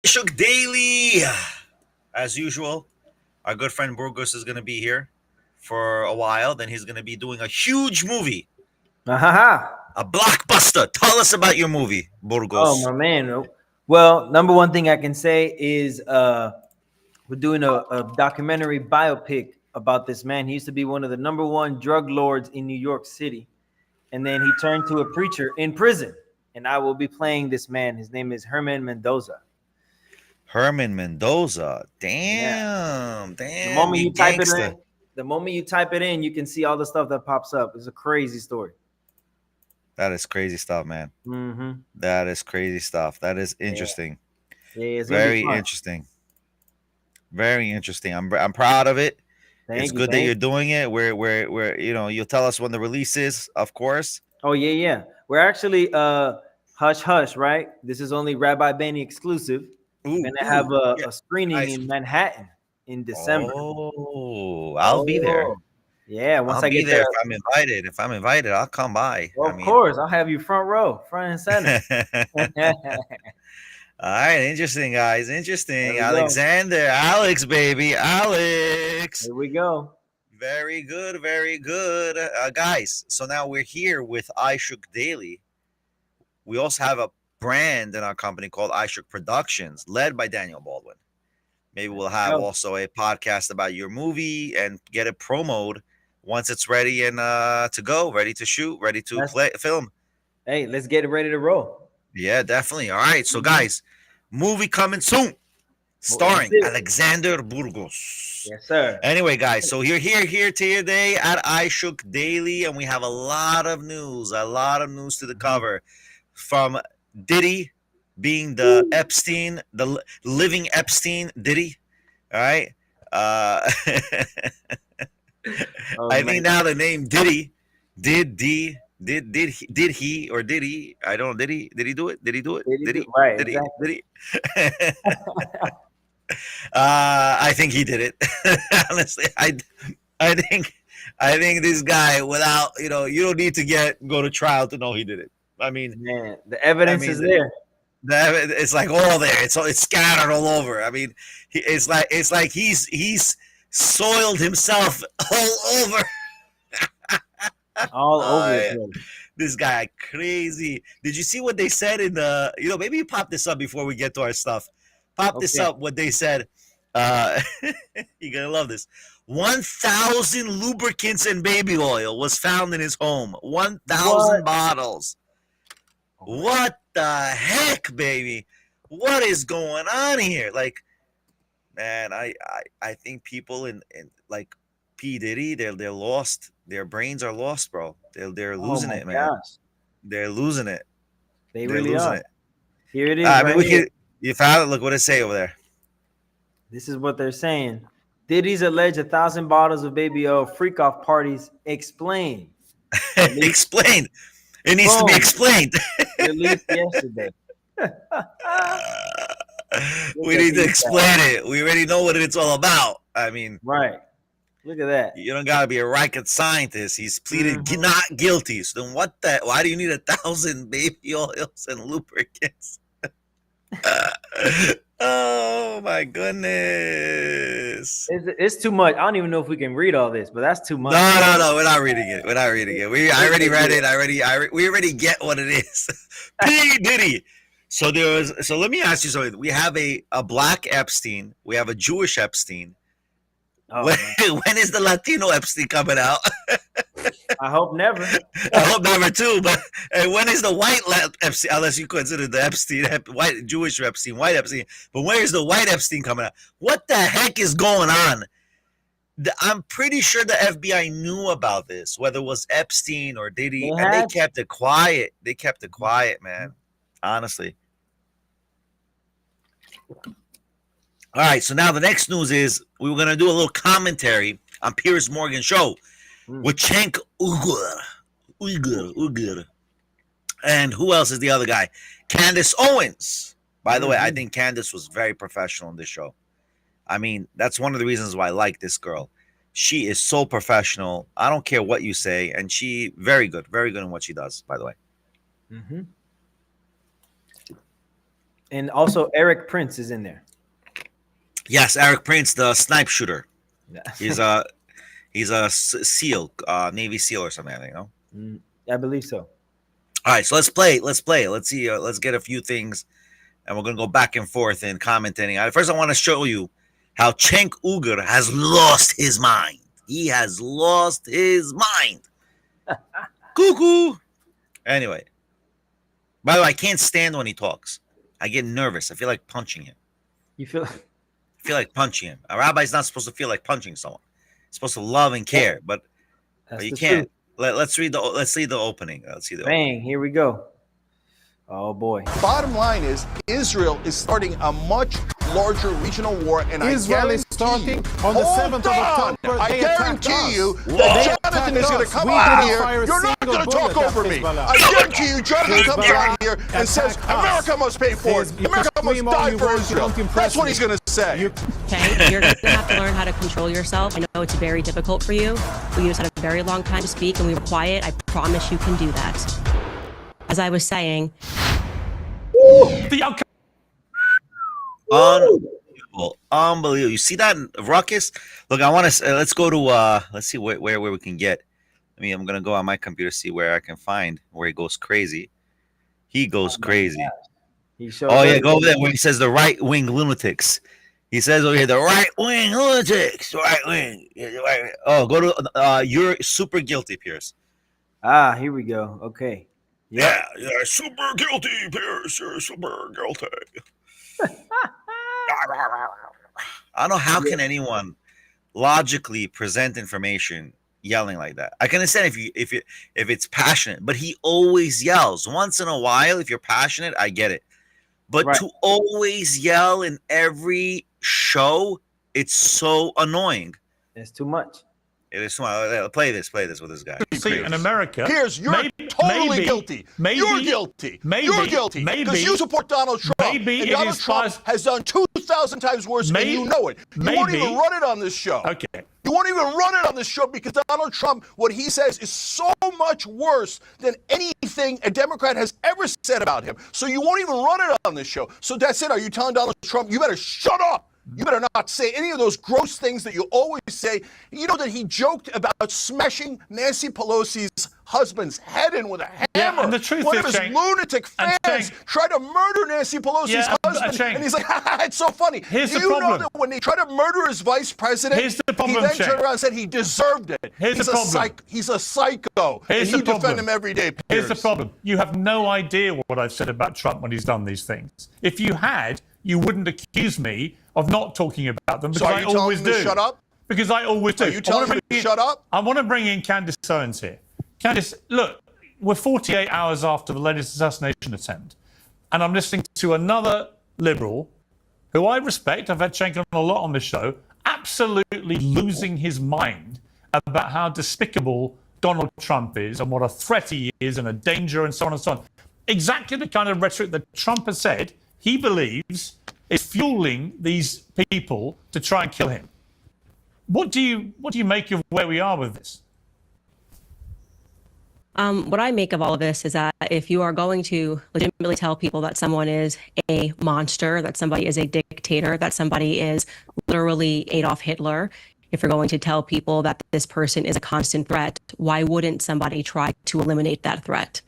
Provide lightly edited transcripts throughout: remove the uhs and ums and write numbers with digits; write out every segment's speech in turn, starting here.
Shook Daily. As usual, our good friend Burgos is going to be here for a while. Then he's going to be doing a huge movie, Ahaha. a blockbuster. Tell us about your movie, Oh Burgos. my man. Well, number one thing I can say is we're doing a documentary biopic about this man. He used to be one of the number one drug lords in New York City, and then he turned to a preacher in prison. And I will be playing this man. His name is Herman Mendoza. Herman Mendoza. Yeah. Damn, The damn, moment you you type it gangster. in, the moment you type it in, you can see all the stuff that pops up. It's a crazy story. That is crazy stuff, man. Mm-hmm. That is crazy stuff. That is Yeah. interesting. Yeah, it's gonna be Very fun. interesting. Very interesting. I'm proud of it. It's Thank you. good that Thank you're you. doing it. We're you'll tell us when the release is, of course. Oh yeah, yeah. We're actually hush hush, right? This is only Rabbi Benny exclusive. We're Ooh, gonna have ooh, yeah, a screening nice. in Manhattan in December. Oh, I'll be there. Oh yeah, once I'll I be get there there, if I'm invited. If I'm invited, I'll come by. well, I of mean, course I'll have you front row, front and center. all right, interesting, guys. Interesting. There we go. Alexander, Alex, baby, Alex. Here we go. Very good, very good, guys. So now we're here with I Shook Daily. We also have a brand in our company called I Shook Productions, led by Daniel Baldwin. Maybe There we'll we have go. also a podcast about your movie and get it promoted once it's ready and to go, ready to shoot, ready to Let's play film. hey, let's get it ready to roll. Yeah, definitely. All right, so Mhm. guys, movie coming soon, Well, that's starring it. Alexander Burgos. Yes, sir. Anyway, guys, so you're here today at I Shook Daily, and we have a lot of news to the Mhm. cover from Diddy being the Woo. Epstein, the living Epstein Diddy. All right. Uh, Oh I man. think now the name Diddy did he or did he? I don't know. Did he do it? Did he do it? Did he Did do he? right? Did he? Exactly. Did he? I think he did it. Honestly, I think this guy without you don't need to go to trial to know he did it. I mean, Man, the I evidence mean is there. it's like all there. It's scattered all over. I mean, it's like he's soiled himself all over. All over the Uh, place. this guy crazy. Did you see what they said in the? Maybe you pop this up before we get to our stuff. Pop this Okay. up. What they said. Uh, you're gonna love this. 1,000 lubricants and baby oil was found in his home. What? 1,000 bottles. Oh my God. What the heck, baby? What is going on here? Like, man, I think people in like P Diddy, they're lost. Their brains are lost, bro. They're Oh losing my it, man. gosh. They're losing it. They They're really losing are. it. Here it is I mean, right we here. could. You found it. Look what it say over there. This is what they're saying. Diddy's alleged 1,000 bottles of baby oil freak off parties explained. Released. Explained. It needs to be Boom. explained. Released yesterday. Look We at need to these guys. explain it. We already know what it's all about. I mean, Right. Look at that. you don't gotta be a rocket scientist. He's pleaded Hmm. not guilty. So then, what the? Why do you need 1,000 baby oils and lubricants? Oh my goodness! It's too much. I don't even know if we can read all this, but that's too No, much. no, no. We're not reading it. We're not reading it. I Look already at read this. it. We already get what it is. P Diddy. So there was. So let me ask you something. We have a black Epstein. We have a Jewish Epstein. Oh When, man. when is the Latino Epstein coming out? I hope never. I hope never too. But and when is the white Epstein? Unless you consider the Epstein white Jewish Epstein, white Epstein. But when is the white Epstein coming out? What the heck is going on? I'm pretty sure the FBI knew about this, whether it was Epstein or They Diddy, and they had. kept it quiet. They kept it quiet, man. Honestly. All right. So now the next news is we were gonna do a little commentary on Piers Morgan show Mm. with Cenk Uygur. And who else is the other guy? Candace Owens. By the way, I Hmm. think Candace was very professional in this show. I mean, that's one of the reasons why I like this girl. She is so professional. I don't care what you say, and she very good in what she does. By the way, Hmm. And also Eric Prince is in there. Yes, Eric Prince, the snipe shooter. Yeah. He's a SEAL, Navy SEAL or something. I think. I believe so. All right, so let's play. Let's see. Let's get a few things, and we're gonna go back and forth and commenting. First, I want to show you how Cenk Uygur has lost his mind. He has lost his mind. Cuckoo. Anyway, by the way, I can't stand when he talks. I get nervous. I feel like punching him. You feel? I feel like punching him. A rabbi's not supposed to feel like punching someone. He's supposed to love and care, but you can't. Let's see the opening. Let's see the opening. Here we go. Oh boy. Bottom line is Israel is starting a much larger regional war, and Israel is starting on the 7th of October. I guarantee you that Jonathan is going to come out here. You're not going to talk over me. I guarantee you, Jonathan comes out here and says America must pay for it. America must die for Israel. That's what he's going to say. Okay, you're going to have to learn how to control yourself. I know it's very difficult for you. We just had a very long time to speak, and we were quiet. I promise you can do that. As I was saying, the outcome. Unbelievable. You see that ruckus? Look, I want to let's go to let's see where we can get. I'm gonna go on my computer, see where I can find where he goes crazy. He goes crazy. Go over there where he says the right wing lunatics. He says over here the right wing lunatics. Right wing. Oh, go to you're super guilty, Piers. Here we go. Okay. Yeah, super guilty, Piers. You're super guilty. I don't know how can anyone logically present information yelling like that. I can understand if it's passionate, but he always yells. Once in a while, if you're passionate, I get it. But to always yell in every show, it's so annoying. It's too much. It is smart. Play this with this guy. See, in America, Piers, you're totally guilty. You're guilty. You're guilty because you support Donald Trump. And Donald Trump has done 2,000 times worse, and you know it. You won't even run it on this show. Okay. You won't even run it on this show because Donald Trump, what he says is so much worse than anything a Democrat has ever said about him. So you won't even run it on this show. So that's it. Are you telling Donald Trump, you better shut up? You better not say any of those gross things that you always say. You know that he joked about smashing Nancy Pelosi's husband's head in with a hammer. Yeah, and the truth One is, of his lunatic fans tried to murder Nancy Pelosi's husband, and he's like, it's so funny. Here's Do the you problem. know that when they tried to murder his vice president, Here's the problem, he then turned around and said he deserved it. Here's the problem. He's a psycho, Here's and the you defend him every day, Piers. Here's the problem. You have no idea what I've said about Trump when he's done these things. If you had, you wouldn't accuse me of not talking about them because I always do. Shut up? Because I always do. Are you telling me to shut up? I want to bring in Candace Owens here. Candace, look, we're 48 hours after the latest assassination attempt, and I'm listening to another liberal who I respect. I've had Cenk on a lot on this show, absolutely losing his mind about how despicable Donald Trump is and what a threat he is and a danger and so on and so on. Exactly the kind of rhetoric that Trump has said he believes is fueling these people to try and kill him. What do you make of where we are with this? What I make of all of this is that if you are going to legitimately tell people that someone is a monster, that somebody is a dictator, that somebody is literally Adolf Hitler, if you're going to tell people that this person is a constant threat, why wouldn't somebody try to eliminate that threat?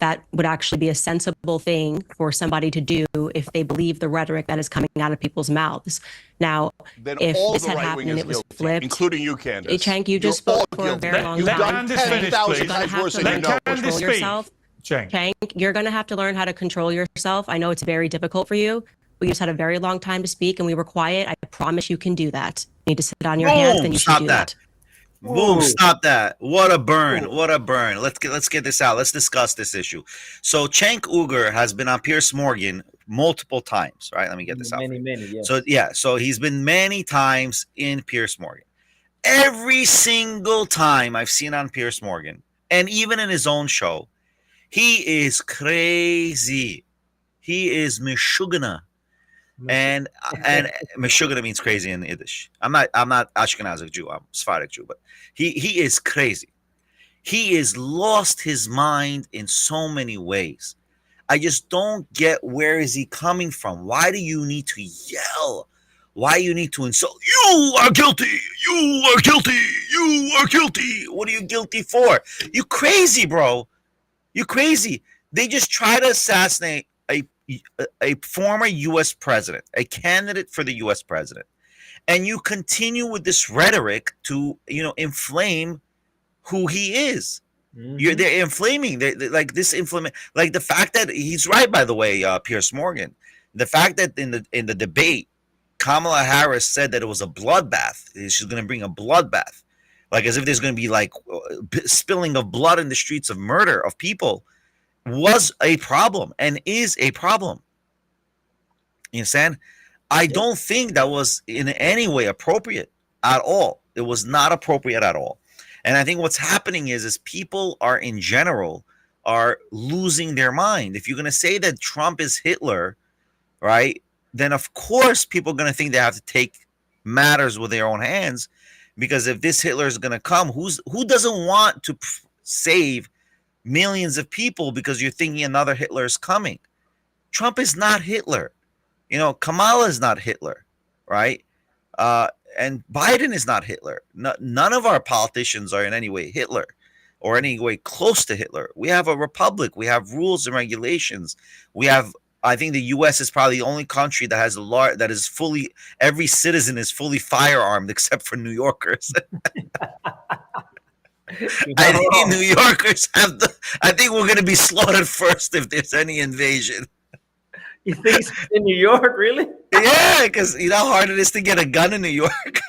That would actually be a sensible thing for somebody to do if they believe the rhetoric that is coming out of people's mouths. Now, then if all this the had right happened wing and is it was guilty, flipped, including you, Candace. Cenk, you just You're spoke for a very long You've time. done 10,000 times worse than you know. Control yourself. Cenk, you're going to have to learn how to control yourself. I know it's very difficult for you. We just had a very long time to speak, and we were quiet. I promise you can do that. You need to sit on your hands, and you should do that. Boom, stop that. What a burn. What a burn. Let's get this out. Let's discuss this issue. So Cenk Uygur has been on Piers Morgan multiple times, right? Let me get this out. Many, yes. So he's been many times in Piers Morgan. Every single time I've seen on Piers Morgan, and even in his own show, he is crazy. He is meshugana. And Meshuggah means crazy in Yiddish. I'm not Ashkenazic Jew. I'm Sephardic Jew, but he is crazy. He has lost his mind in so many ways. I just don't get where is he coming from. Why do you need to yell? Why you need to insult? You are guilty. You are guilty. You are guilty. What are you guilty for? You crazy, bro. You crazy. They just try to assassinate a former U.S. president, a candidate for the U.S. president. And you continue with this rhetoric to, inflame who he is. They're inflaming. They're like this like the fact that he's right, by the way, Piers Morgan. The fact that in the debate, Kamala Harris said that it was a bloodbath. She's going to bring a bloodbath, like as if there's going to be like spilling of blood in the streets of murder of people, was a problem and is a problem. You understand? I don't think that was in any way appropriate at all. It was not appropriate at all. And I think what's happening is people are in general are losing their mind. If you're going to say that Trump is Hitler, right, then of course people are going to think they have to take matters with their own hands, because if this Hitler is going to come, who doesn't want to save millions of people because you're thinking another Hitler is coming? Trump is not Hitler. Kamala is not Hitler, right? And Biden is not Hitler. None of our politicians are in any way Hitler or any way close to Hitler. We have a republic. We have rules and regulations. I think the U.S. is probably the only country that has that is fully, every citizen is fully firearmed except for New Yorkers. I think New Yorkers I think we're going to be slaughtered first if there's any invasion. You think it's in New York, really? Yeah, because you know how hard it is to get a gun in New York.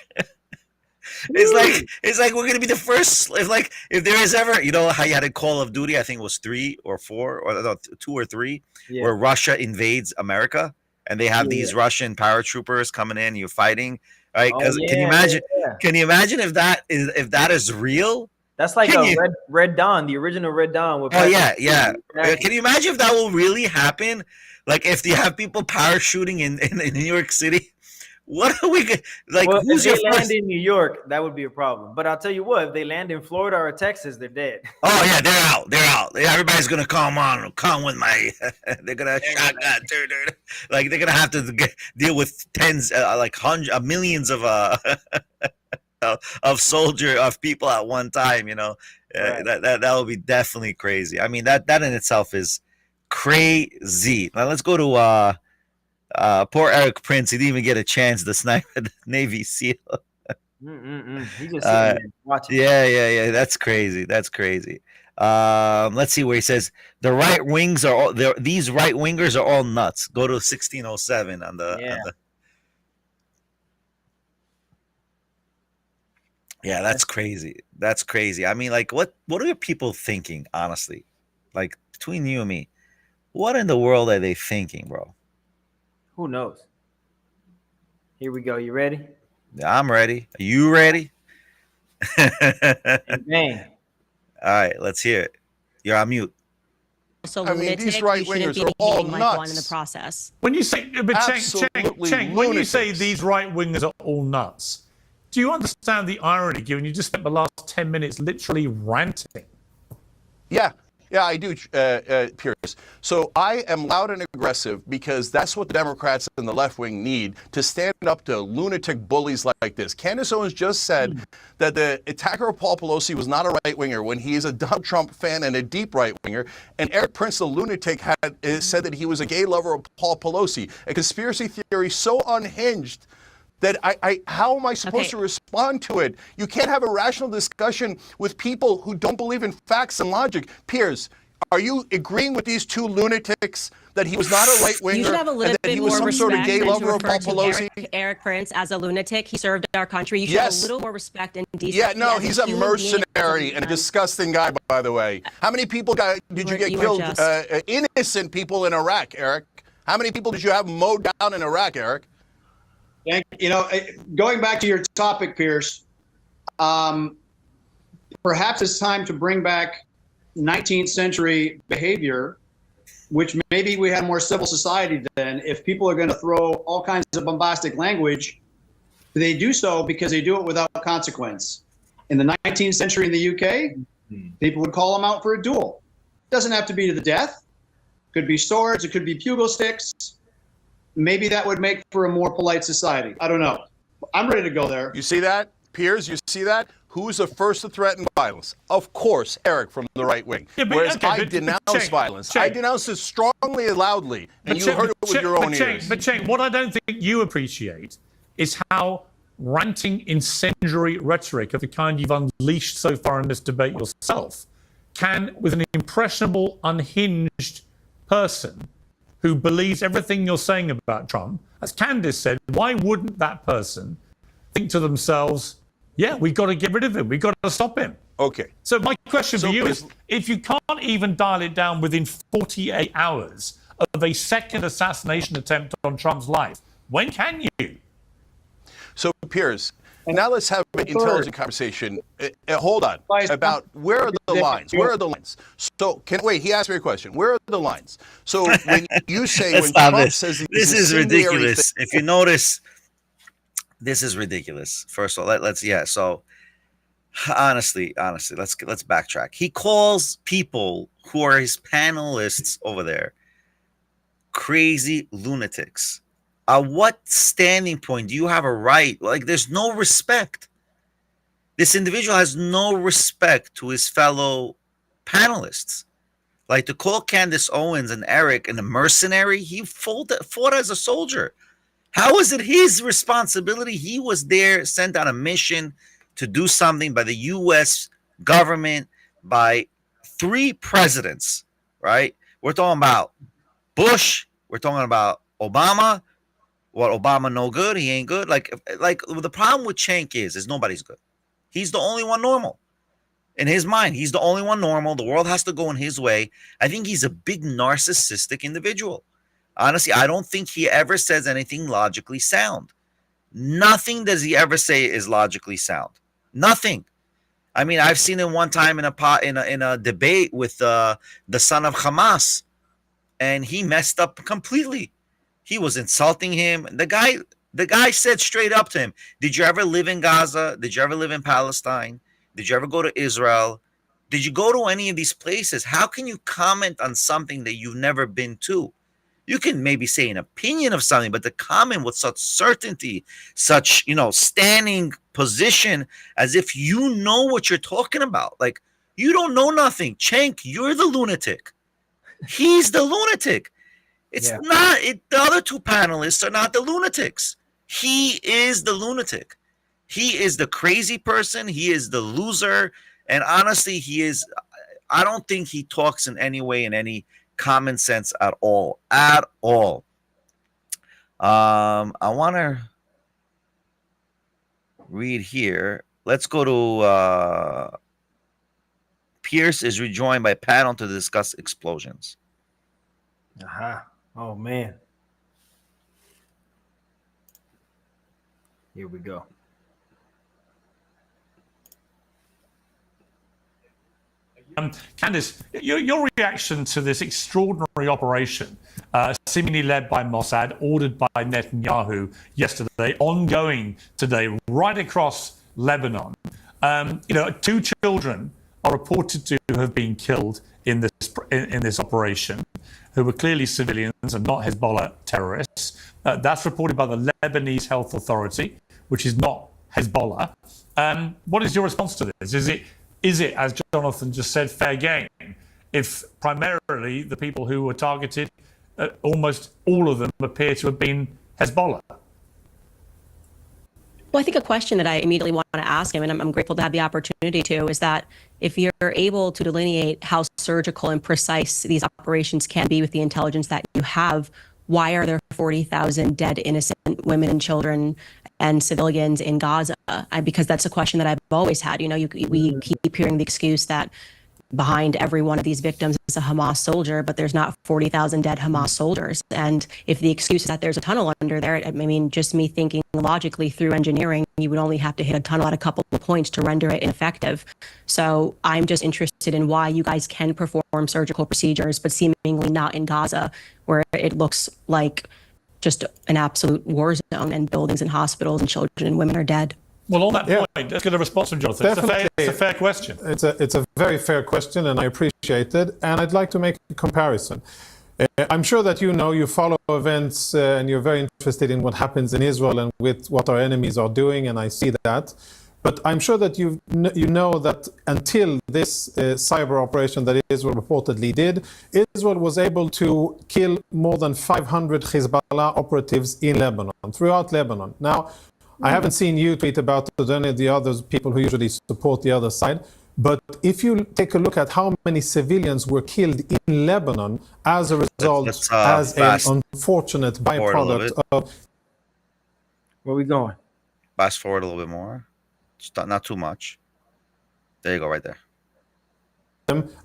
It's like we're gonna be the first. If there is ever, how you had a Call of Duty, I think it was 3 or 4 or no, 2 or 3, where Russia invades America and they have these Russian paratroopers coming in, you're fighting, right? Can you imagine? Can you imagine if that is real? That's like Red Dawn, the original Red Dawn. Oh yeah. Can you imagine if that will really happen? Like if you have people parachuting in New York City, what are we like? Well, who's if they your land first? in New York, that would be a problem. But I'll tell you what, if they land in Florida or Texas, they're dead. Oh yeah, they're out. They're out. Everybody's gonna come with my. They're gonna shotgun. Like they're gonna have to deal with tens, like hundreds, millions of of people at one time. Right. That would be definitely crazy. I mean that in itself is crazy. Now let's go to poor Eric Prince. He didn't even get a chance to snipe the Navy SEAL. He just watching. Yeah. That's crazy. Let's see where he says the right wings are all these right wingers are all nuts. Go to 1607 on the. Yeah, that's crazy. That's crazy. I mean, like, what are people thinking? Honestly, like between you and me, what in the world are they thinking, bro? Who knows? Here we go. You ready? I'm ready. Are you ready? Man. All right, let's hear it. You're on mute. So these right-wingers are all nuts. One in the process. When you say, Cenk, when you say these right-wingers are all nuts, do you understand the irony, given you just spent the last 10 minutes literally ranting? Yeah, I do, Piers. So I am loud and aggressive because that's what the Democrats and the left wing need to stand up to lunatic bullies like this. Candace Owens just said that the attacker of Paul Pelosi was not a right winger when he is a Donald Trump fan and a deep right winger. And Eric Prince, the lunatic, had said that he was a gay lover of Paul Pelosi. A conspiracy theory so unhinged that how am I supposed to respond to it? You can't have a rational discussion with people who don't believe in facts and logic. Piers, are you agreeing with these two lunatics that he was not a right winger? You should have a little and that bit he was more some respect sort of gay than to lover of refer Paul to Pelosi? Eric Prince as a lunatic. He served our country. You should have a little more respect and decency. Yeah, no, as he's a human mercenary being. and a disgusting guy, by the way. How many people did you get killed? Innocent people in Iraq, Eric. How many people did you have mowed down in Iraq, Eric? Going back to your topic, Piers, perhaps it's time to bring back 19th century behavior, which maybe we had more civil society then. If people are going to throw all kinds of bombastic language, they do so because they do it without consequence. In the 19th century in the UK, people would call them out for a duel. It doesn't have to be to the death. could be swords, it could be pugil sticks. Maybe that would make for a more polite society. I don't know. I'm ready to go there. You see that? Piers, you see that? Who's the first to threaten violence? Of course, Eric from the right wing. Yeah, Whereas okay, I denounce violence. I denounce it strongly and loudly, and you heard it with your own ears. But Cenk, what I don't think you appreciate is how ranting, incendiary rhetoric of the kind you've unleashed so far in this debate yourself can, with an impressionable, unhinged person who believes everything you're saying about Trump, as Candace said, why wouldn't that person think to themselves, yeah, we've got to get rid of him, we've got to stop him? Okay. So my question for you is, if you can't even dial it down within 48 hours of a second assassination attempt on Trump's life, when can you? So, Piers, now let's have an intelligent conversation. Hold on. About where are the lines? Where are the lines? So, wait, he asked me a question. Where are the lines? So, when you say, when Trump says this is ridiculous. If you notice, this is ridiculous. First of all, let's so honestly, let's backtrack. He calls people who are his panelists over there crazy lunatics. At what standing point do you have a right? Like, there's no respect. This individual has no respect to his fellow panelists. Like, to call Candace Owens and Eric a mercenary, he fought as a soldier. How is it his responsibility? He was there, sent on a mission to do something by the U.S. government, by 3 presidents, right? We're talking about Bush. We're talking about Obama. What, Obama no good? He ain't good. Like the problem with Cenk is nobody's good. He's the only one normal. In his mind, he's the only one normal. The world has to go in his way. I think he's a big narcissistic individual. Honestly, I don't think he ever says anything logically sound. Nothing does he ever say is logically sound. Nothing. I mean, I've seen him one time in a debate with the son of Hamas, and he messed up completely. He was insulting him. The guy said straight up to him, "Did you ever live in Gaza? Did you ever live in Palestine? Did you ever go to Israel? Did you go to any of these places? How can you comment on something that you've never been to? You can maybe say an opinion of something, but to comment with such certainty, such, standing position as if you know what you're talking about. Like, you don't know nothing. Cenk, you're the lunatic. He's the lunatic. It's not, the other 2 panelists are not the lunatics. He is the lunatic. He is the crazy person. He is the loser. And honestly, I don't think he talks in any way, in any common sense at all. I want to read here. Let's go to Piers is rejoined by panel to discuss explosions. Aha. Oh, man. Here we go. Candace, your reaction to this extraordinary operation, seemingly led by Mossad, ordered by Netanyahu yesterday, ongoing today, right across Lebanon. 2 children are reported to have been killed in this operation, who were clearly civilians and not Hezbollah terrorists. That's reported by the Lebanese Health Authority, which is not Hezbollah. What is your response to this? Is it, as Jonathan just said, fair game if primarily the people who were targeted, almost all of them appear to have been Hezbollah? Well, I think a question that I immediately want to ask him, and I'm grateful to have the opportunity to, is that if you're able to delineate how surgical and precise these operations can be with the intelligence that you have, why are there 40,000 dead innocent women and children and civilians in Gaza? Because that's a question that I've always had. We keep hearing the excuse that behind every one of these victims is a Hamas soldier, but there's not 40,000 dead Hamas soldiers. And if the excuse is that there's a tunnel under there, I mean, just me thinking logically through engineering, you would only have to hit a tunnel at a couple of points to render it ineffective. So I'm just interested in why you guys can perform surgical procedures, but seemingly not in Gaza, where it looks like just an absolute war zone and buildings and hospitals and children and women are dead. Well, on that point, let's get a response from Jonathan. It's a fair question. It's a very fair question, and I appreciate it. And I'd like to make a comparison. I'm sure that you follow events and you're very interested in what happens in Israel and with what our enemies are doing, and I see that. But I'm sure that you know that until this cyber operation that Israel reportedly did, Israel was able to kill more than 500 Hezbollah operatives in Lebanon, throughout Lebanon. Now, I haven't seen you tweet about it or any of the other people who usually support the other side. But if you take a look at how many civilians were killed in Lebanon as a result, as an unfortunate byproduct of... Where we going? Fast forward a little bit more. Not too much. There you go, right there.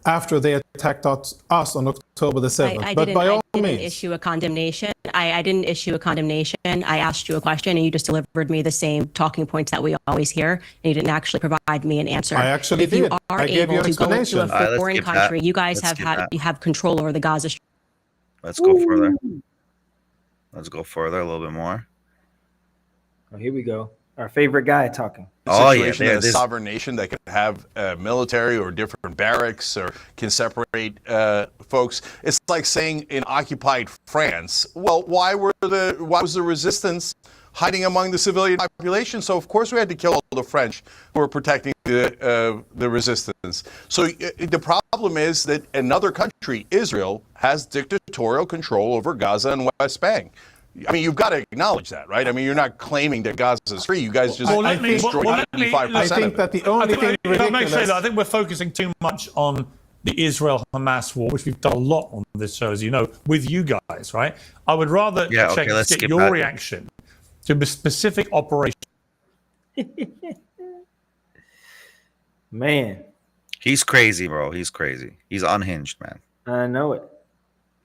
After they attacked us on October the 7th. I but by all didn't means, issue a condemnation. I didn't issue a condemnation. I asked you a question and you just delivered me the same talking points that we always hear, and you didn't actually provide me an answer. I actually if you did. are I gave you able an to go explanation. into a foreign country, you guys you have control over the Gaza Strip. Let's go further. Let's go further a little bit more. Oh, here we go. Our favorite guy talking. Situation in a sovereign nation that could have military or different barracks or can separate folks. It's like saying in occupied France, well, why was the resistance hiding among the civilian population? So of course we had to kill all the French who were protecting the resistance. So the problem is that another country, Israel, has dictatorial control over Gaza and West Bank. I mean, you've got to acknowledge that, right? I mean, you're not claiming that Gaza is free. You guys just destroyed 95% I think that the only thing ridiculous... I think we're focusing too much on the Israel-Hamas war, which we've done a lot on this show, as you know, with you guys, right? I would rather get your reaction to a specific operation. Man. He's crazy, bro. He's crazy. He's unhinged, man. I know it.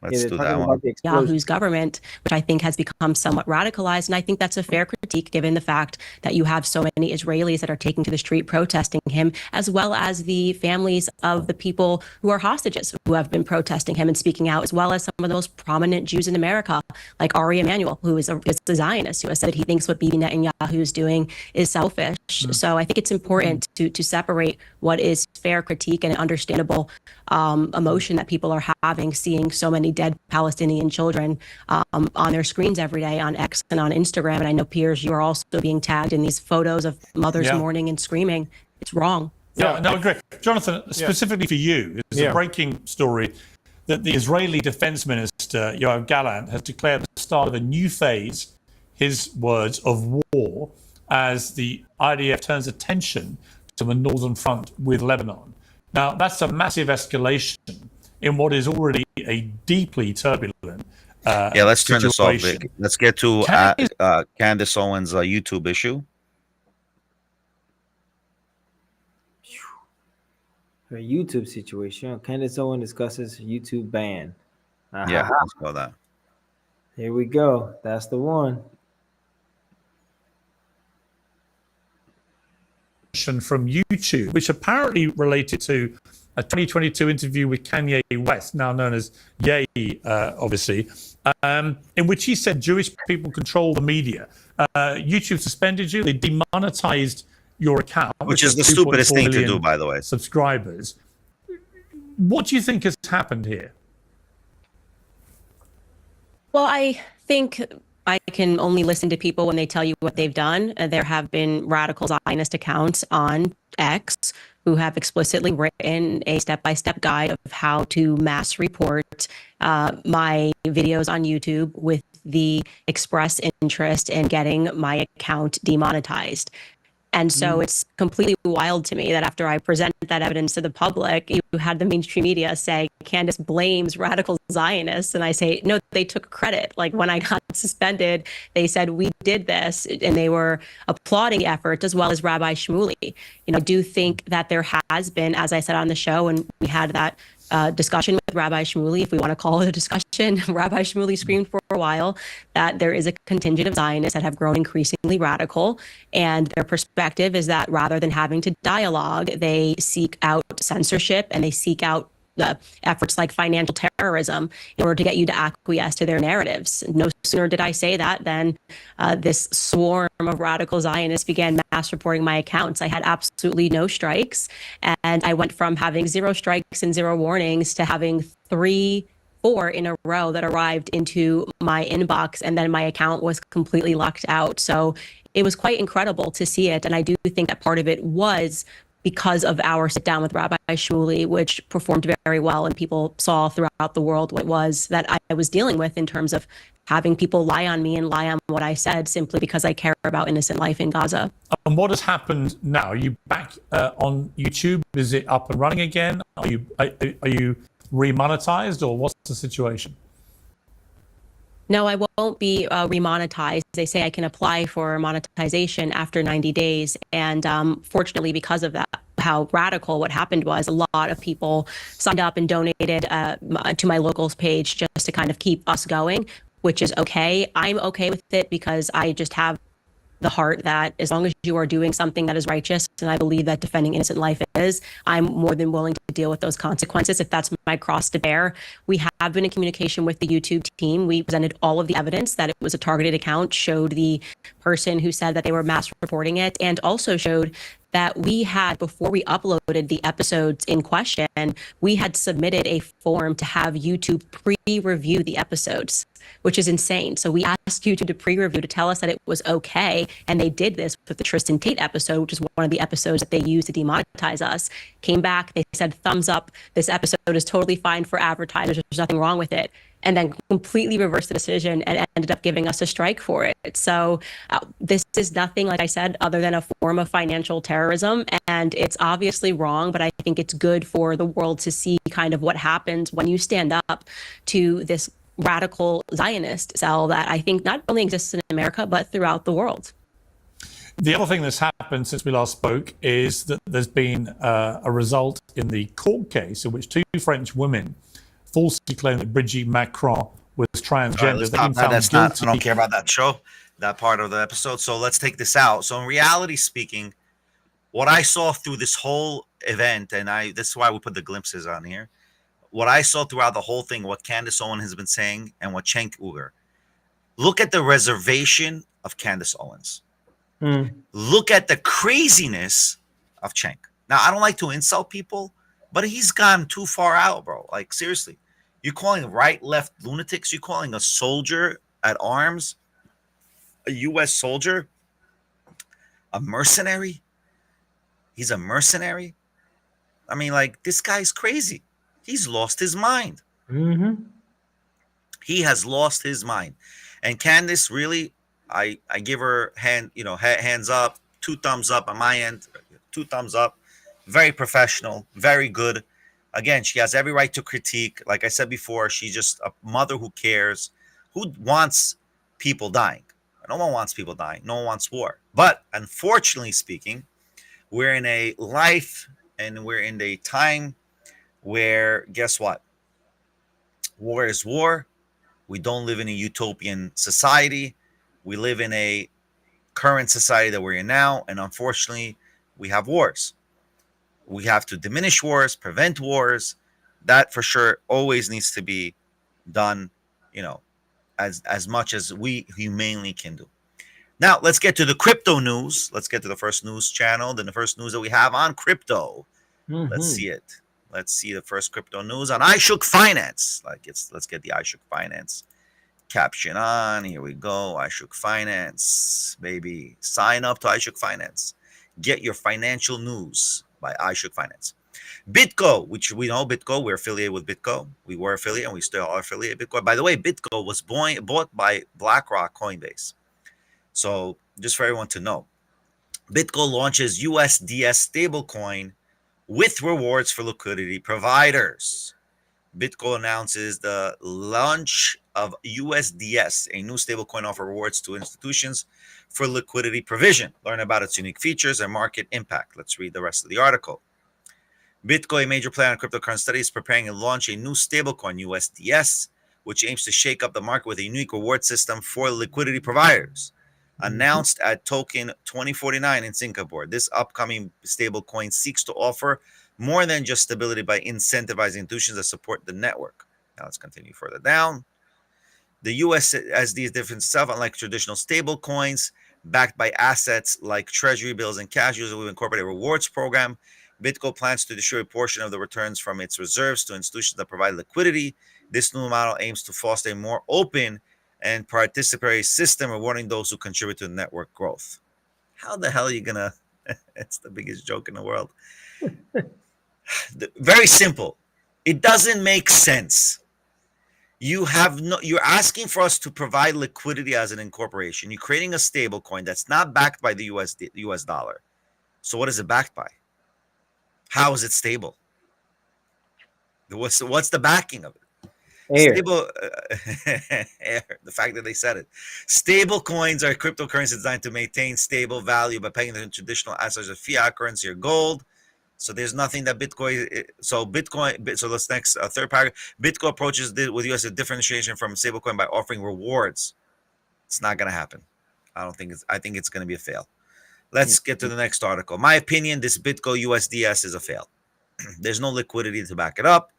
Let's do that one. Yahu's government, which I think has become somewhat radicalized. And I think that's a fair critique given the fact that you have so many Israelis that are taking to the street protesting him, as well as the families of the people who are hostages who have been protesting him and speaking out, as well as some of the most prominent Jews in America, like Ari Emanuel, who is a Zionist, who has said that he thinks what Bibi Netanyahu is doing is selfish. So I think it's important to separate what is fair critique and understandable emotion that people are having, seeing so many dead Palestinian children on their screens every day on X and on Instagram. And I know, Piers, you are also being tagged in these photos of mothers mourning and screaming. It's wrong. Yeah, no, I agree. Jonathan, specifically for you, it's a breaking story that the Israeli Defense Minister, Yoav Gallant, has declared the start of a new phase, his words, of war as the IDF turns attention to the northern front with Lebanon. Now, that's a massive escalation in what is already a deeply turbulent let's turn this off, situation. Vic. Let's get to Candace Owens' YouTube issue. Her YouTube situation. Candace Owens discusses YouTube ban. Yeah, let's go that. Here we go. That's the one. From YouTube, which apparently related to a 2022 interview with Kanye West, now known as Ye, obviously, in which he said Jewish people control the media. YouTube suspended you. They demonetized your account, which is the stupidest thing to do, by the way. Subscribers. What do you think has happened here? Well, I think I can only listen to people when they tell you what they've done. There have been radical Zionist accounts on X who have explicitly written a step-by-step guide of how to mass report my videos on YouTube with the express interest in getting my account demonetized. And so it's completely wild to me that after I present that evidence to the public, you had the mainstream media say Candace blames radical Zionists. And I say, no, they took credit. Like when I got suspended, they said we did this, and they were applauding the effort, as well as Rabbi Shmuley. You know, I do think that there has been, as I said on the show, and we had that discussion with Rabbi Shmuley, if we want to call it a discussion. Rabbi Shmuley screamed for a while that there is a contingent of Zionists that have grown increasingly radical, and their perspective is that rather than having to dialogue, they seek out censorship and they seek out efforts like financial terrorism in order to get you to acquiesce to their narratives. No sooner did I say that than this swarm of radical Zionists began mass reporting my accounts. I had absolutely no strikes, and I went from having 0 strikes and 0 warnings to having 3 4 in a row that arrived into my inbox, and then my account was completely locked out. So it was quite incredible to see it. And I do think that part of it was because of our sit down with Rabbi Shmuley, which performed very well, and people saw throughout the world what it was that I was dealing with in terms of having people lie on me and lie on what I said simply because I care about innocent life in Gaza. And what has happened now? Are you back on YouTube? Is it up and running again? Are you remonetized, or what's the situation? No, I won't be remonetized. They say I can apply for monetization after 90 days. And fortunately, because of that, how radical what happened was, a lot of people signed up and donated to my locals page just to kind of keep us going, which is okay. I'm okay with it because I just have the heart that as long as you are doing something that is righteous, and I believe that defending innocent life is, I'm more than willing to deal with those consequences if that's my cross to bear. We have been in communication with the YouTube team. We presented all of the evidence that it was a targeted account, showed the person who said that they were mass reporting it, and also showed that we had, before we uploaded the episodes in question, we had submitted a form to have YouTube pre-review the episodes, which is insane. So we asked YouTube to pre-review to tell us that it was okay, and they did this with the Tristan Tate episode, which is one of the episodes that they used to demonetize us. Came back, they said, thumbs up, this episode is totally fine for advertisers, there's nothing wrong with it, and then completely reversed the decision and ended up giving us a strike for it. So this is nothing, like I said, other than a form of financial terrorism, and it's obviously wrong, but I think it's good for the world to see kind of what happens when you stand up to this radical Zionist cell that I think not only exists in America, but throughout the world. The other thing that's happened since we last spoke is that there's been a result in the court case in which 2 French women falsely claimed that Brigitte Macron was transgender. I don't care about that show, that part of the episode. So let's take this out. So in reality speaking, what I saw through this whole event, and this is why we put the glimpses on here, what I saw throughout the whole thing, what Candace Owens has been saying, and what Cenk Uygur. Look at the reservation of Candace Owens. Look at the craziness of Cenk. Now, I don't like to insult people, but he's gone too far out, bro. Like, seriously. You're calling right, left lunatics? You're calling a soldier at arms, a U.S. soldier, a mercenary? He's a mercenary? I mean, like, this guy's crazy. He's lost his mind. He has lost his mind. And Candace, really, I give her hands up, 2 thumbs up on my end, 2 thumbs up. Very professional, very good. Again, she has every right to critique. Like I said before, she's just a mother who cares, who wants people dying. No one wants people dying. No one wants war. But unfortunately speaking, we're in a life and we're in a time where, guess what? War is war. We don't live in a utopian society. We live in a current society that we're in now. And unfortunately, we have wars. We have to diminish wars, prevent wars. That for sure always needs to be done, as much as we humanely can do. Now, let's get to the crypto news. Let's get to the first news channel. Then the first news that we have on crypto. Let's see it. Let's see the first crypto news on iShook Finance. Let's get the iShook Finance caption on. Here we go. iShook Finance, baby. Sign up to iShook Finance. Get your financial news by iShook Finance. BitGo, which we know BitGo, we're affiliated with BitGo. We were affiliated and we still are affiliated with BitGo. By the way, BitGo was bought by BlackRock Coinbase. So just for everyone to know, BitGo launches USDS stablecoin with rewards for liquidity providers. BitGo announces the launch of USDS, a new stablecoin offer rewards to institutions for liquidity provision. Learn about its unique features and market impact. Let's read the rest of the article. BitGo, a major player in cryptocurrency studies, is preparing to launch a new stablecoin, USDS, which aims to shake up the market with a unique reward system for liquidity providers. Announced at Token 2049 in Singapore, this upcoming stablecoin seeks to offer more than just stability by incentivizing institutions that support the network. Now let's continue further down. The USSD is different itself, unlike traditional stable coins backed by assets like treasury bills and cash. Users will incorporate a rewards program. BitGo plans to distribute a portion of the returns from its reserves to institutions that provide liquidity, This new model aims to foster a more open and participatory system, rewarding those who contribute to the network growth. How the hell are you gonna? It's the biggest joke in the world. Very simple. It doesn't make sense. You're asking for us to provide liquidity as an incorporation. You're creating a stable coin that's not backed by the US dollar. So what is it backed by? How is it stable? What's the backing of it? Air. Stable, the fact that they said it. Stable coins are cryptocurrencies designed to maintain stable value by pegging them in traditional assets of fiat currency or gold. So there's nothing that Bitcoin. So let's next third paragraph. Bitcoin approaches with US a differentiation from stablecoin by offering rewards. It's not going to happen. I think it's going to be a fail. Let's get to the next article. My opinion: this Bitcoin USDS is a fail. There's no liquidity to back it up.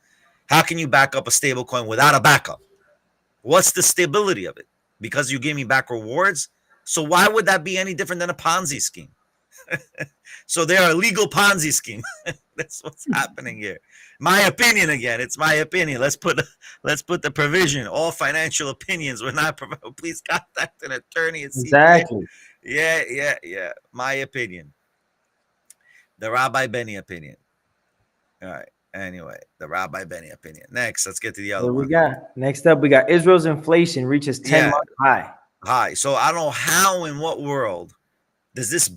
How can you back up a stable coin without a backup? What's the stability of it? Because you gave me back rewards. So why would that be any different than a Ponzi scheme? So they are a legal Ponzi scheme. That's what's happening here. My opinion again. It's my opinion. Let's put the provision. All financial opinions were not provided. Please contact an attorney. Exactly. Yeah. My opinion. The Rabbi Benny opinion. All right. Anyway, the Rabbi Benny opinion. Next, let's get to the other one. Next up, we got Israel's inflation reaches 10-month high. So I don't know how, in what world does this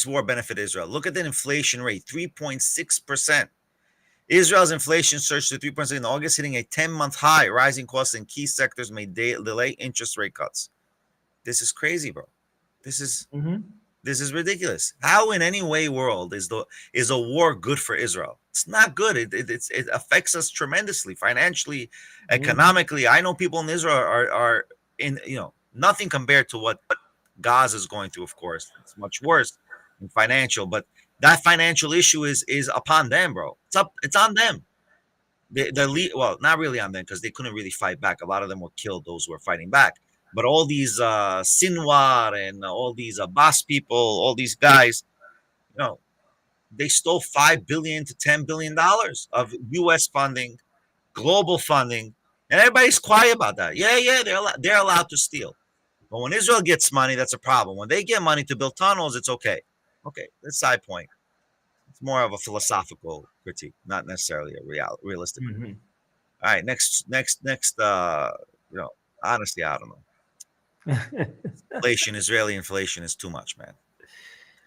war benefit Israel? Look at the inflation rate, 3.6%. Israel's inflation surged to 3.6 in August, hitting a 10-month high. Rising costs in key sectors may delay interest rate cuts. This is crazy, bro. This is ridiculous. How in any way world is a war good for Israel? It's not good. It affects us tremendously, financially, economically. I know people in Israel are in nothing compared to what Gaza is going through. Of course, it's much worse in financial, but that financial issue is upon them, bro. It's on them. Well, not really on them because they couldn't really fight back. A lot of them were killed. Those who were fighting back. But all these Sinwar and all these Abbas people, all these guys, they stole $5 billion to $10 billion of U.S. funding, global funding, and everybody's quiet about that. Yeah, they're allowed to steal. But when Israel gets money, that's a problem. When they get money to build tunnels, it's okay. Okay, that's a side point. It's more of a philosophical critique, not necessarily a realistic critique. All right, next. Honestly, I don't know. Israeli inflation is too much, man.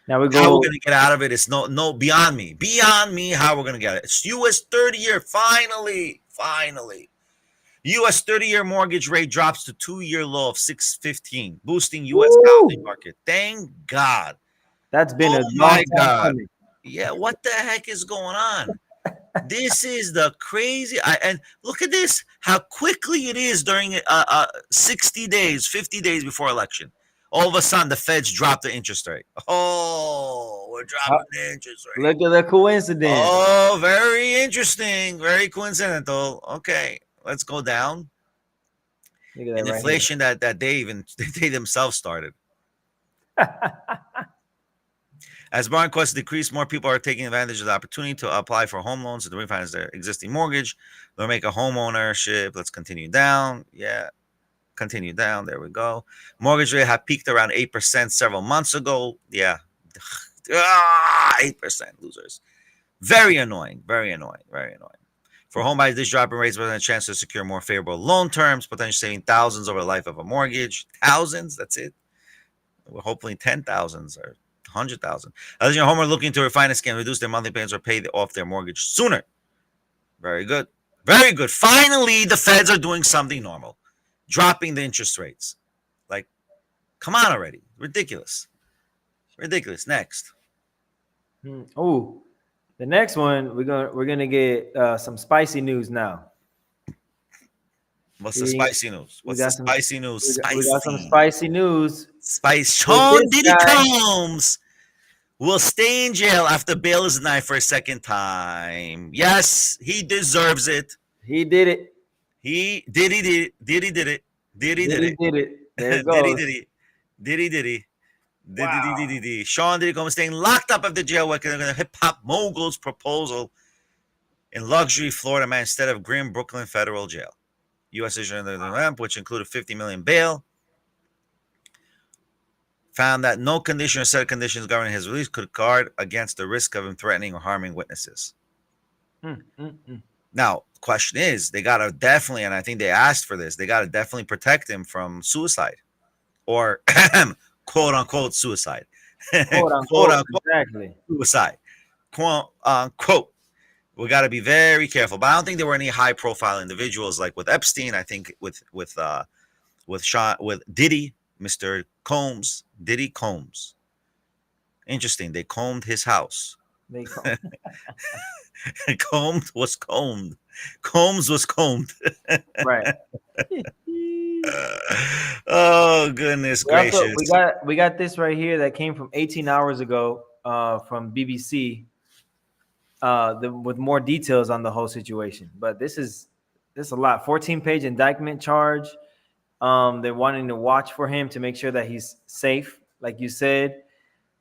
Now we go. How we're gonna get out of it is no beyond me. Beyond me, how we're gonna get it. It's U.S. 30-year, finally. U.S. 30-year mortgage rate drops to 2-year low of 6.15, boosting U.S. housing market. Thank God. That's been a long time coming. Yeah, what the heck is going on? This is the crazy. And look at this, how quickly it is during 60 days, 50 days before election. All of a sudden, the Feds drop the interest rate. Oh, we're dropping the interest rate. Look at the coincidence. Oh, very interesting. Very coincidental. Okay, let's go down. Look at that. Inflation that they themselves started. As borrowing costs decrease, more people are taking advantage of the opportunity to apply for home loans and to refinance their existing mortgage. They'll make a home ownership. Let's continue down. Yeah, continue down. There we go. Mortgage rate had peaked around 8% several months ago. Yeah, 8% losers. Very annoying. For home buyers, this drop in rates presents a chance to secure more favorable loan terms, potentially saving thousands over the life of a mortgage. Thousands, that's it. Well, hopefully 10,000s or 100,000. Others in your home are looking to refinance can reduce their monthly payments or pay off their mortgage sooner. Very good. Finally, the Feds are doing something normal, dropping the interest rates. Like, come on already. Ridiculous. Next. Oh, the next one we're gonna get some spicy news now. What's the spicy news? We got some spicy news. Sean Diddy Combs will stay in jail after bail is denied for a second time. Yes, he deserves it. He did it. Diddy did it. There it goes. Diddy. Sean Diddy Combs staying locked up after jail working on a hip hop mogul's proposal in luxury Florida man instead of grim Brooklyn federal jail. U.S. issued under the ramp, which included $50 million bail, found that no condition or set of conditions governing his release could guard against the risk of him threatening or harming witnesses. Now, the question is, they gotta definitely, and I think they asked for this, they gotta definitely protect him from suicide, or quote unquote suicide, Quote unquote, exactly. suicide, quote unquote. We got to be very careful. But I don't think there were any high profile individuals like with Epstein. I think with Diddy, Mr. Combs, Diddy Combs. Interesting. They combed his house. They combed. Combed was combed. Combs was combed. Right. Oh goodness gracious. We got this right here that came from 18 hours ago from BBC with more details on the whole situation. But this is a lot. 14-page indictment charge. They're wanting to watch for him to make sure that he's safe, like you said.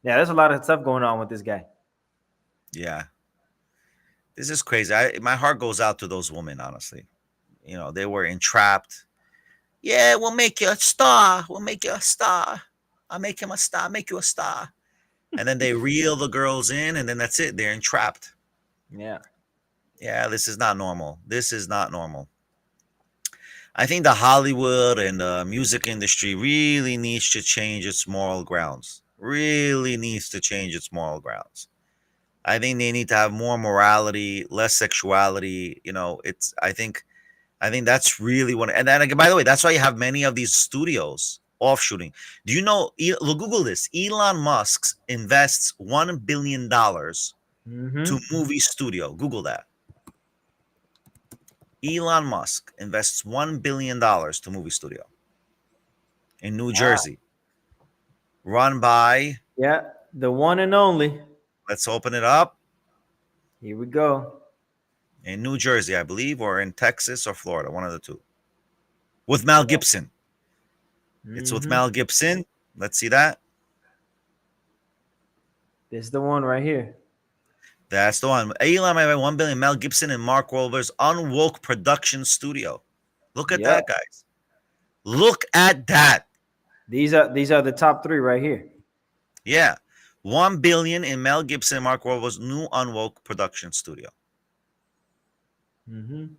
Yeah, there's a lot of stuff going on with this guy. Yeah. This is crazy. My heart goes out to those women, honestly. You know, they were entrapped. Yeah, we'll make you a star. We'll make you a star. I'll make him a star. Make you a star. And then they reel the girls in, and then that's it. They're entrapped. Yeah. Yeah, this is not normal. This is not normal. I think the Hollywood and the music industry really needs to change its moral grounds. Really needs to change its moral grounds. I think they need to have more morality, less sexuality. You know, I think that's really what. And then, by the way, that's why you have many of these studios offshooting. Do you know? Google this. Elon Musk invests $1 billion to movie studio. Google that. Elon Musk invests $1 billion to movie studio in New Jersey, run by the one and only. Let's open it up. Here we go. In New Jersey, I believe, or in Texas or Florida, one of the two. With Mel Gibson. It's with Mel Gibson. Let's see that. This is the one right here. That's the one. Elon made $1 billion. Mel Gibson and Mark Wahlberg's Unwoke Production Studio. Look at that, guys. Look at that. These are the top three right here. Yeah. $1 billion in Mel Gibson and Mark Wahlberg's new Unwoke Production Studio. And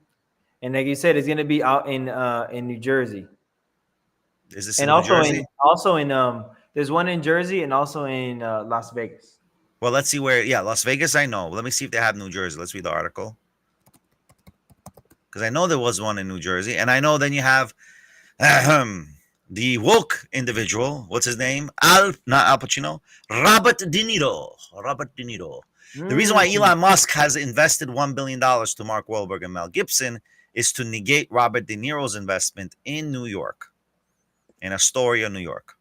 like you said, it's gonna be out in New Jersey. Is this in New Jersey? There's one in Jersey and also in Las Vegas. Well, let's see where. Yeah, Las Vegas, I know. Let me see if they have New Jersey. Let's read the article. Because I know there was one in New Jersey. And I know then you have the woke individual. What's his name? Not Al Pacino. Robert De Niro. Robert De Niro. The reason why Elon Musk has invested $1 billion to Mark Wahlberg and Mel Gibson is to negate Robert De Niro's investment in New York, in Astoria, New York.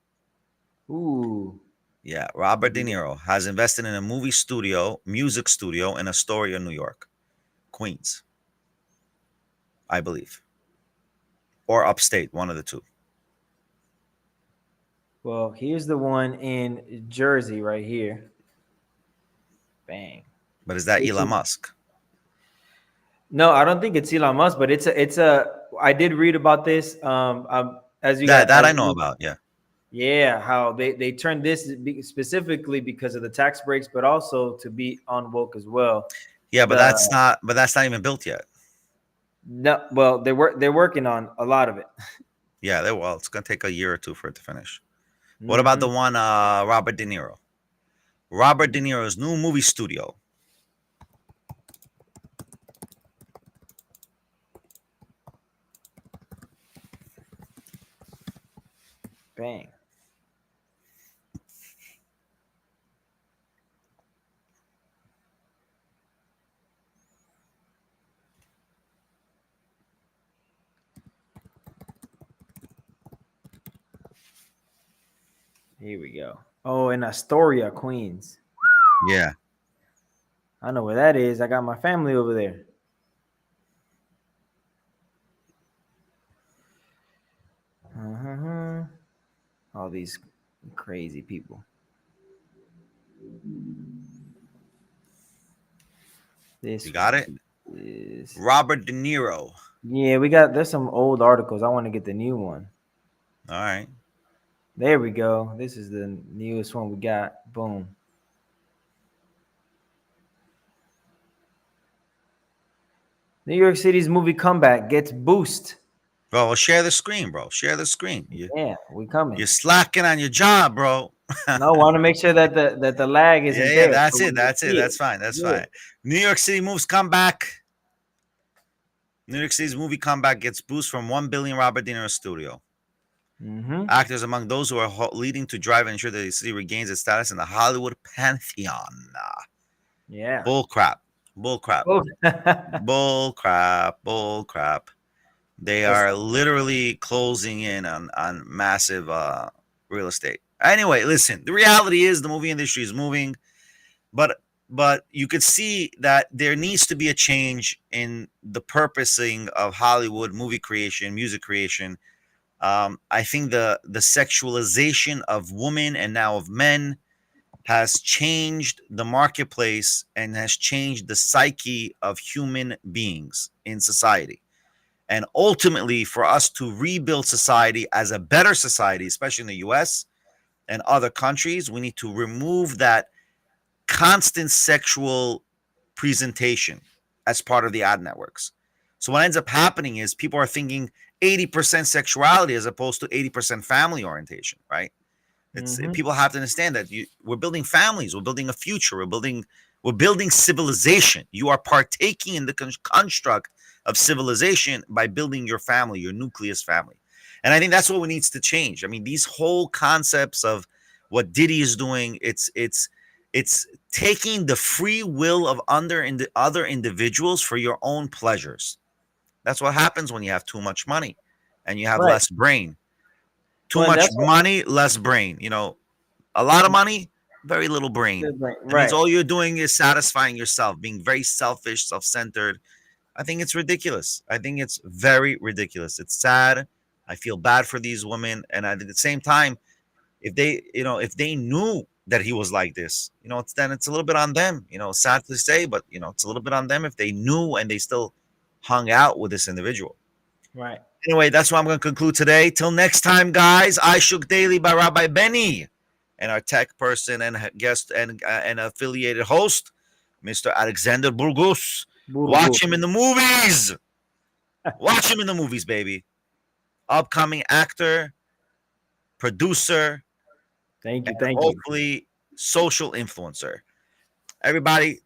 Ooh. Yeah, Robert De Niro has invested in a music studio in Astoria, New York, Queens, I believe, or upstate, one of the two. Well, here's the one in Jersey right here. Bang. But is that Elon Musk? No, I don't think it's Elon Musk, but I did read about this. As you that I know about, yeah. Yeah, how they turned this specifically because of the tax breaks, but also to be on woke as well. Yeah, but that's not even built yet. No, well, they're working on a lot of it. Yeah, it's gonna take a year or two for it to finish. What about the one Robert De Niro? Robert De Niro's new movie studio. Bang. Here we go. Oh, in Astoria, Queens. Yeah. I know where that is. I got my family over there. All these crazy people. You got it? is Robert De Niro. yeah. There's some old articles. I want to get the new one. All right. There we go. This is the newest one we got. Boom. New York City's movie comeback gets boost. Bro, well, share the screen, bro. Share the screen. Yeah, we coming. You're slacking on your job, bro. No, want to make sure that the lag isn't Yeah, there. that's so it. That's it. That's fine. That's fine. New York City moves comeback. New York City's movie comeback gets boost from 1 billion Robert De Niro studio. Mm-hmm. Actors among those who are leading to drive and ensure that the city regains its status in the Hollywood pantheon. Yeah. Bull crap. Bull crap. Oh. Bull crap. Bull crap. They are literally closing in on massive real estate. Anyway, listen, the reality is the movie industry is moving, but you could see that there needs to be a change in the purposing of Hollywood movie creation, music creation. I think the sexualization of women and now of men has changed the marketplace and has changed the psyche of human beings in society. And ultimately, for us to rebuild society as a better society, especially in the US and other countries, we need to remove that constant sexual presentation as part of the ad networks. So what ends up happening is people are thinking 80% sexuality as opposed to 80% family orientation, right? It's people have to understand that we're building families, we're building a future, we're building civilization. You are partaking in the construct of civilization by building your family, your nucleus family. And I think that's what needs to change. I mean, these whole concepts of what Diddy is doing, it's taking the free will of other individuals for your own pleasures. That's what happens when you have too much money and you have less brain. Too much money, less brain. You know, a lot of money, very little brain. That means all you're doing is satisfying yourself, being very selfish, self-centered. I think it's ridiculous. I think it's very ridiculous. It's sad. I feel bad for these women. And at the same time, if they knew that he was like this, then it's a little bit on them. Sad to say, but it's a little bit on them if they knew and they still hung out with this individual. Right. Anyway, that's what I'm going to conclude today. Till next time, guys. I Shook Daily by Rabbi Benny and our tech person and guest and affiliated host, Mr. Alexander Burgos. Watch him in the movies. Watch him in the movies, baby. Upcoming actor, producer. Thank you. Hopefully, social influencer. Everybody,